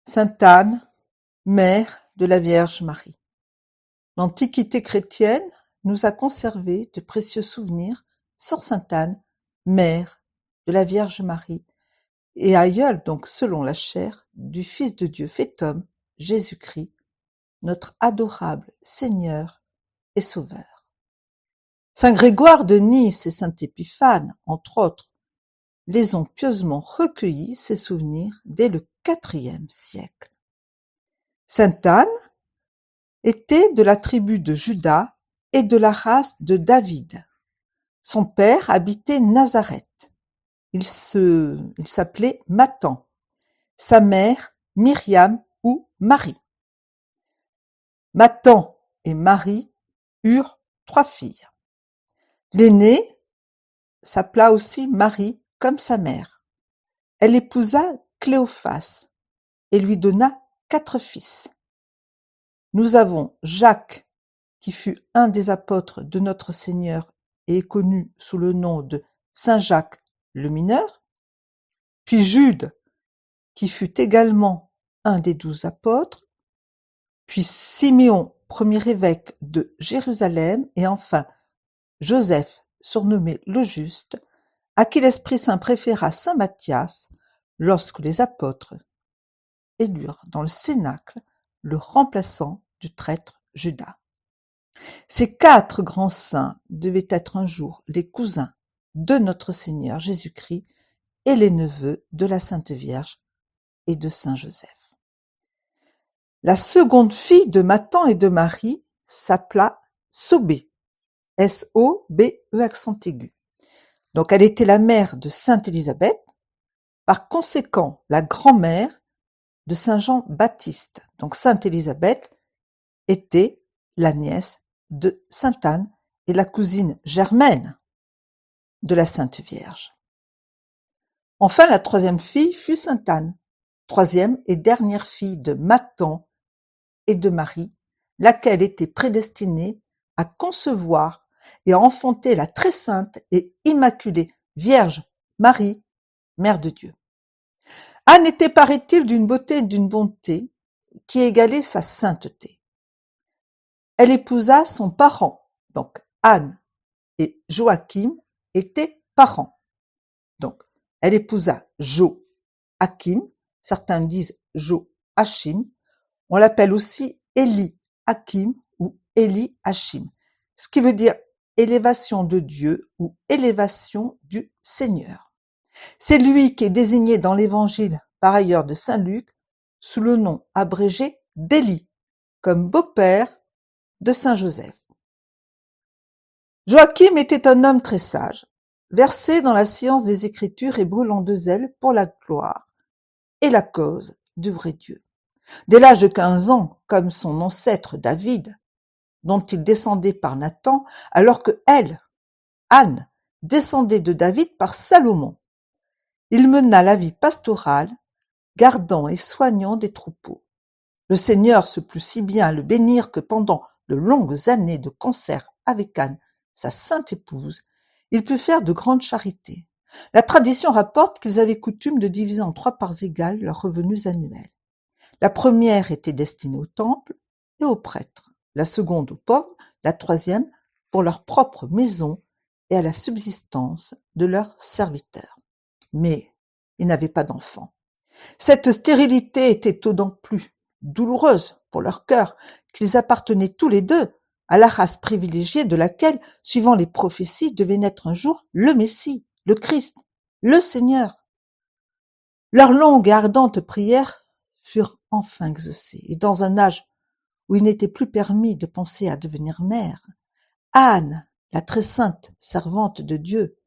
Sainte Anne, mère de la Vierge Marie. L'Antiquité chrétienne nous a conservé de précieux souvenirs sur Sainte Anne, mère de la Vierge Marie, et aïeule donc selon la chair du Fils de Dieu fait homme, Jésus-Christ, notre adorable Seigneur et Sauveur. Saint Grégoire de Nice et Saint Épiphane, entre autres, les ont pieusement recueillis ces souvenirs dès le IVe siècle. Sainte Anne était de la tribu de Juda et de la race de David. Son père habitait Nazareth. Il s'appelait Mathan. Sa mère, Myriam ou Marie. Mathan et Marie eurent 3 filles. L'aînée s'appela aussi Marie comme sa mère. Elle épousa Cléophas et lui donna 4 fils. Nous avons Jacques, qui fut un des apôtres de notre Seigneur et est connu sous le nom de Saint Jacques le Mineur, puis Jude, qui fut également un des 12 apôtres, puis Siméon, premier évêque de Jérusalem, et enfin Joseph, surnommé le Juste, à qui l'Esprit Saint préféra Saint Matthias lorsque les apôtres élurent dans le cénacle le remplaçant du traître Judas. Ces 4 grands saints devaient être un jour les cousins de notre Seigneur Jésus-Christ et les neveux de la Sainte Vierge et de Saint Joseph. La seconde fille de Mathan et de Marie s'appela Sobé, S-O-B-E accent aigu. Donc elle était la mère de Sainte Élisabeth, par conséquent la grand-mère de Saint Jean-Baptiste. Donc Sainte Élisabeth était la nièce de Sainte Anne et la cousine germaine de la Sainte Vierge. Enfin, la 3e fille fut Sainte Anne, 3e et dernière fille de Mathan et de Marie, laquelle était prédestinée à concevoir et à enfanter la très sainte et immaculée Vierge Marie, Mère de Dieu. Anne était, paraît-il, d'une beauté et d'une bonté qui égalait sa sainteté. Elle épousa son parent, donc Anne et Joachim étaient parents. Donc, elle épousa Joachim, certains disent Joachim, on l'appelle aussi Élie-Achim ou Élie-Achim, ce qui veut dire élévation de Dieu ou élévation du Seigneur. C'est lui qui est désigné dans l'évangile, par ailleurs de Saint Luc, sous le nom abrégé d'Élie, comme beau-père de Saint Joseph. Joachim était un homme très sage, versé dans la science des Écritures et brûlant de zèle pour la gloire et la cause du vrai Dieu. Dès l'âge de 15 ans, comme son ancêtre David, dont il descendait par Nathan, alors que elle, Anne, descendait de David par Salomon. Il mena la vie pastorale, gardant et soignant des troupeaux. Le Seigneur se plut si bien à le bénir que pendant de longues années de concert avec Anne, sa sainte épouse, il put faire de grandes charités. La tradition rapporte qu'ils avaient coutume de diviser en 3 parts égales leurs revenus annuels. La première était destinée au temple et aux prêtres, la seconde aux pauvres, la 3e pour leur propre maison et à la subsistance de leurs serviteurs. Mais ils n'avaient pas d'enfants. Cette stérilité était d'autant plus douloureuse pour leur cœur qu'ils appartenaient tous les 2 à la race privilégiée de laquelle, suivant les prophéties, devait naître un jour le Messie, le Christ, le Seigneur. Leurs longues et ardentes prières furent enfin exaucées, et dans un âge où il n'était plus permis de penser à devenir mère, Anne, la très sainte servante de Dieu,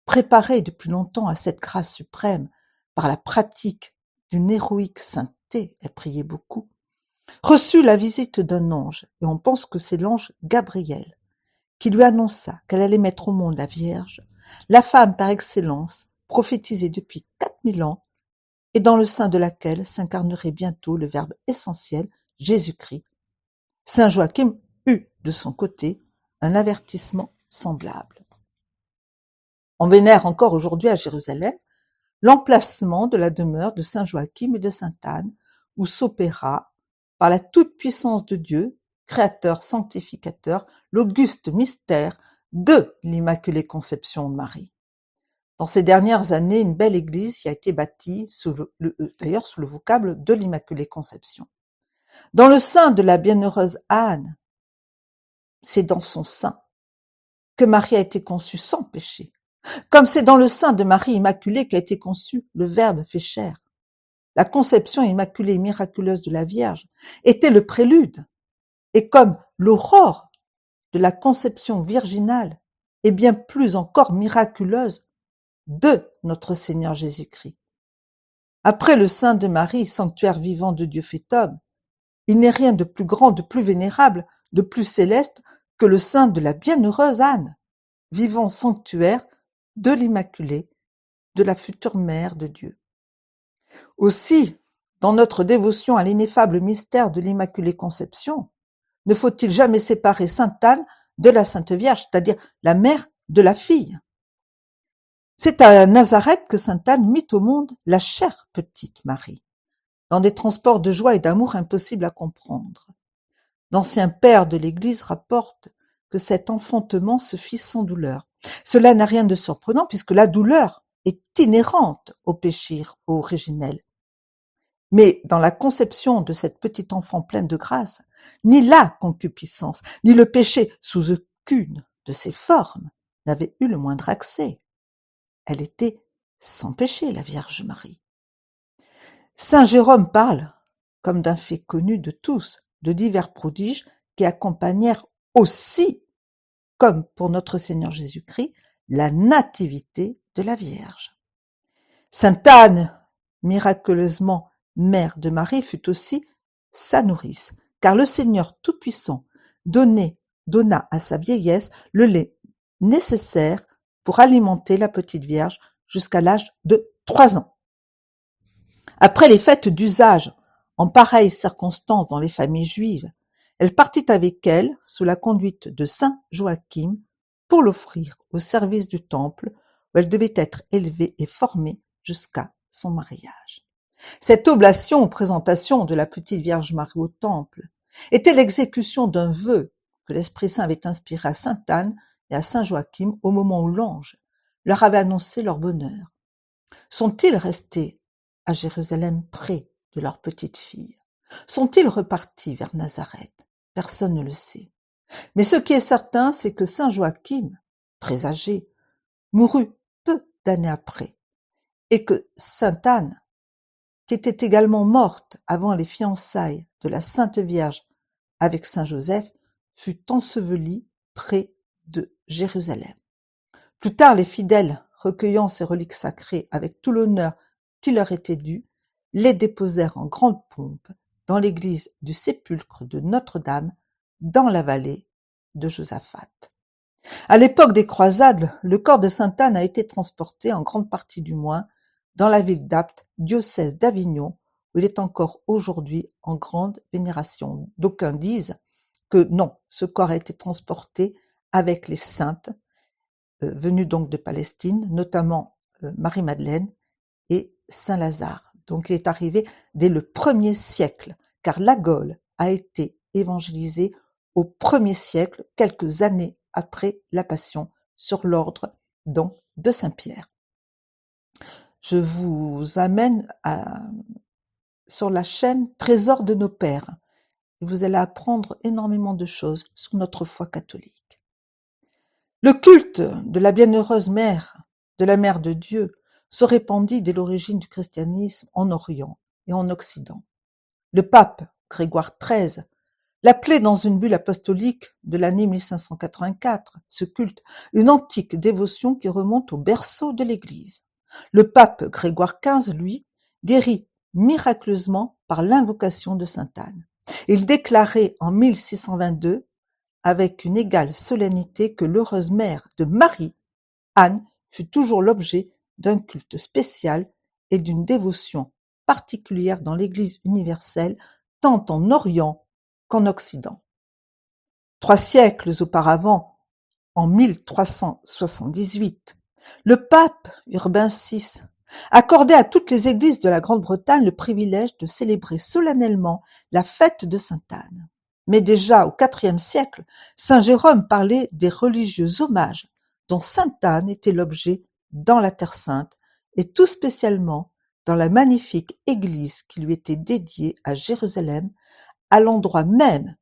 préparée depuis longtemps à cette grâce suprême par la pratique d'une héroïque sainteté, elle priait beaucoup, reçut la visite d'un ange, et on pense que c'est l'ange Gabriel, qui lui annonça qu'elle allait mettre au monde la Vierge, la femme par excellence, prophétisée depuis 4000 ans, et dans le sein de laquelle s'incarnerait bientôt le Verbe essentiel, Jésus-Christ. Saint Joachim eut, de son côté, un avertissement semblable. On vénère encore aujourd'hui à Jérusalem l'emplacement de la demeure de Saint Joachim et de Sainte Anne, où s'opéra, par la toute-puissance de Dieu, Créateur, sanctificateur, l'auguste mystère de l'Immaculée Conception de Marie. Dans ces dernières années, une belle église y a été bâtie, d'ailleurs sous le vocable de l'Immaculée Conception. Dans le sein de la bienheureuse Anne, c'est dans son sein que Marie a été conçue sans péché, comme c'est dans le sein de Marie Immaculée qu'a été conçu le Verbe fait chair. La conception immaculée et miraculeuse de la Vierge était le prélude, et comme l'aurore de la conception virginale est bien plus encore miraculeuse de notre Seigneur Jésus-Christ. Après le sein de Marie, sanctuaire vivant de Dieu fait homme, il n'est rien de plus grand, de plus vénérable, de plus céleste que le sein de la bienheureuse Anne, vivant sanctuaire de l'Immaculée, de la future mère de Dieu. Aussi, dans notre dévotion à l'ineffable mystère de l'Immaculée Conception, ne faut-il jamais séparer Sainte Anne de la Sainte Vierge, c'est-à-dire la mère de la fille. C'est à Nazareth que Sainte Anne mit au monde la chère petite Marie, dans des transports de joie et d'amour impossibles à comprendre. D'anciens pères de l'Église rapportent que cet enfantement se fit sans douleur. Cela n'a rien de surprenant puisque la douleur est inhérente au péché originel. Mais dans la conception de cette petite enfant pleine de grâce, ni la concupiscence, ni le péché sous aucune de ses formes n'avait eu le moindre accès. Elle était sans péché, la Vierge Marie. Saint Jérôme parle, comme d'un fait connu de tous, de divers prodiges qui accompagnèrent aussi, comme pour notre Seigneur Jésus-Christ, la nativité de la Vierge. Sainte Anne, miraculeusement mère de Marie, fut aussi sa nourrice, car le Seigneur Tout-Puissant donna à sa vieillesse le lait nécessaire pour alimenter la petite Vierge jusqu'à l'âge de 3 ans. Après les fêtes d'usage, en pareilles circonstances dans les familles juives, elle partit avec elle, sous la conduite de saint Joachim, pour l'offrir au service du temple, où elle devait être élevée et formée jusqu'à son mariage. Cette oblation ou présentation de la petite Vierge Marie au temple était l'exécution d'un vœu que l'Esprit Saint avait inspiré à sainte Anne et à saint Joachim au moment où l'ange leur avait annoncé leur bonheur. Sont-ils restés à Jérusalem près de leur petite fille? Sont-ils repartis vers Nazareth? Personne ne le sait. Mais ce qui est certain, c'est que saint Joachim, très âgé, mourut peu d'années après, et que sainte Anne, qui était également morte avant les fiançailles de la Sainte Vierge avec saint Joseph, fut ensevelie près de Jérusalem. Plus tard, les fidèles, recueillant ces reliques sacrées avec tout l'honneur qui leur était dû, les déposèrent en grande pompe dans l'église du sépulcre de Notre-Dame, dans la vallée de Josaphat. À l'époque des croisades, le corps de sainte Anne a été transporté, en grande partie du moins, dans la ville d'Apt, diocèse d'Avignon, où il est encore aujourd'hui en grande vénération. D'aucuns disent que non, ce corps a été transporté avec les saintes, venues donc de Palestine, notamment Marie-Madeleine et Saint-Lazare. Donc il est arrivé dès le 1er siècle, car la Gaule a été évangélisée au 1er siècle, quelques années après la Passion, sur l'ordre donc de Saint-Pierre. Je vous amène sur la chaîne Trésor de nos pères. Et vous allez apprendre énormément de choses sur notre foi catholique. Le culte de la bienheureuse mère, de la mère de Dieu, se répandit dès l'origine du christianisme en Orient et en Occident. Le pape Grégoire XIII l'appelait dans une bulle apostolique de l'année 1584, ce culte, une antique dévotion qui remonte au berceau de l'Église. Le pape Grégoire XV, lui, guérit miraculeusement par l'invocation de sainte Anne. Il déclarait en 1622, avec une égale solennité, que l'heureuse mère de Marie, Anne, fut toujours l'objet d'un culte spécial et d'une dévotion particulière dans l'Église universelle, tant en Orient qu'en Occident. 3 siècles auparavant, en 1378, le pape Urbain VI accordait à toutes les églises de la Grande-Bretagne le privilège de célébrer solennellement la fête de Sainte Anne. Mais déjà au IVe siècle, saint Jérôme parlait des religieux hommages dont Sainte Anne était l'objet dans la Terre Sainte, et tout spécialement dans la magnifique église qui lui était dédiée à Jérusalem, à l'endroit même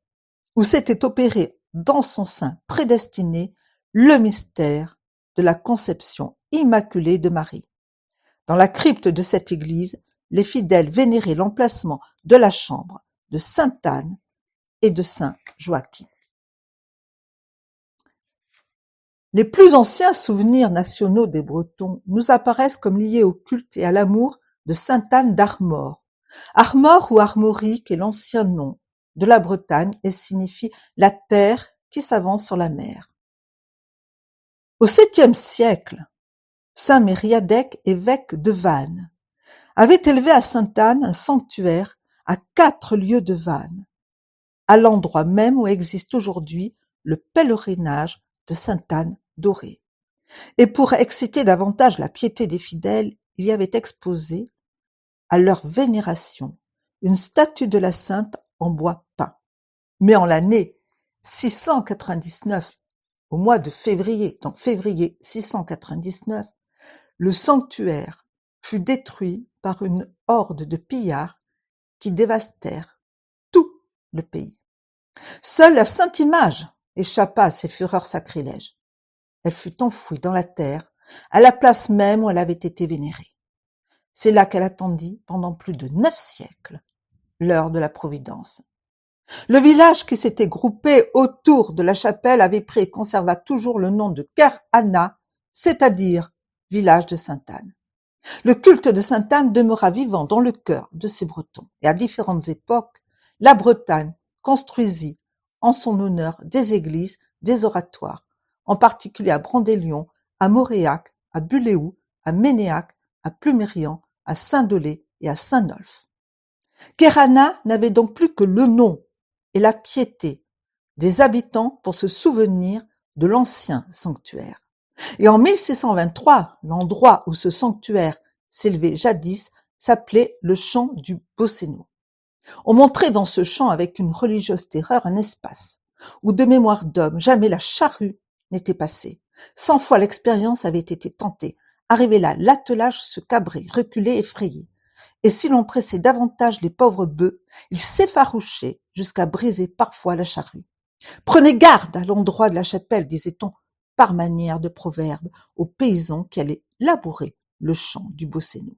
où s'était opéré dans son sein prédestiné le mystère de la conception immaculée de Marie. Dans la crypte de cette église, les fidèles vénéraient l'emplacement de la chambre de sainte Anne et de saint Joachim. Les plus anciens souvenirs nationaux des Bretons nous apparaissent comme liés au culte et à l'amour de sainte Anne d'Armor. Armor ou Armorique est l'ancien nom de la Bretagne et signifie la terre qui s'avance sur la mer. Au 7e siècle, saint Mériadec, évêque de Vannes, avait élevé à sainte Anne un sanctuaire à 4 lieues de Vannes, à l'endroit même où existe aujourd'hui le pèlerinage de sainte Anne d'Auray. Et pour exciter davantage la piété des fidèles, il y avait exposé, à leur vénération, une statue de la sainte en bois peint. Mais en l'année 699, au mois de février, donc février 699, le sanctuaire fut détruit par une horde de pillards qui dévastèrent tout le pays. Seule la Sainte Image échappa à ces fureurs sacrilèges. Elle fut enfouie dans la terre, à la place même où elle avait été vénérée. C'est là qu'elle attendit pendant plus de 9 siècles l'heure de la providence. Le village qui s'était groupé autour de la chapelle avait pris et conserva toujours le nom de Ker Anna, c'est-à-dire village de sainte Anne. Le culte de sainte Anne demeura vivant dans le cœur de ces Bretons, et à différentes époques, la Bretagne construisit en son honneur des églises, des oratoires, en particulier à Brandélion, à Moréac, à Buléou, à Ménéac, à Plumérian, à Saint-Dolé et à Saint-Nolff. Ker Anna n'avait donc plus que le nom et la piété des habitants pour se souvenir de l'ancien sanctuaire. Et en 1623, l'endroit où ce sanctuaire s'élevait jadis s'appelait le champ du Bosséno. On montrait dans ce champ avec une religieuse terreur un espace où de mémoire d'homme jamais la charrue n'était passée. 100 fois l'expérience avait été tentée. Arrivé là, l'attelage se cabrait, reculait, effrayé. Et si l'on pressait davantage les pauvres bœufs, ils s'effarouchaient jusqu'à briser parfois la charrue. Prenez garde à l'endroit de la chapelle, disait-on, par manière de proverbe, aux paysans qui allaient labourer le champ du Bosséno.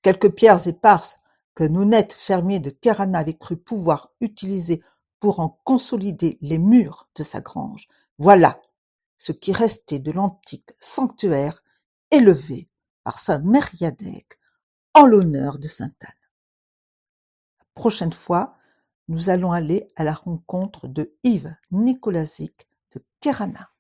Quelques pierres éparses que l'honnête fermier de Ker Anna avait cru pouvoir utiliser pour en consolider les murs de sa grange. Voilà ce qui restait de l'antique sanctuaire élevé par saint Mériadec en l'honneur de sainte Anne. La prochaine fois, nous allons aller à la rencontre de Yves Nicolasic de Ker Anna.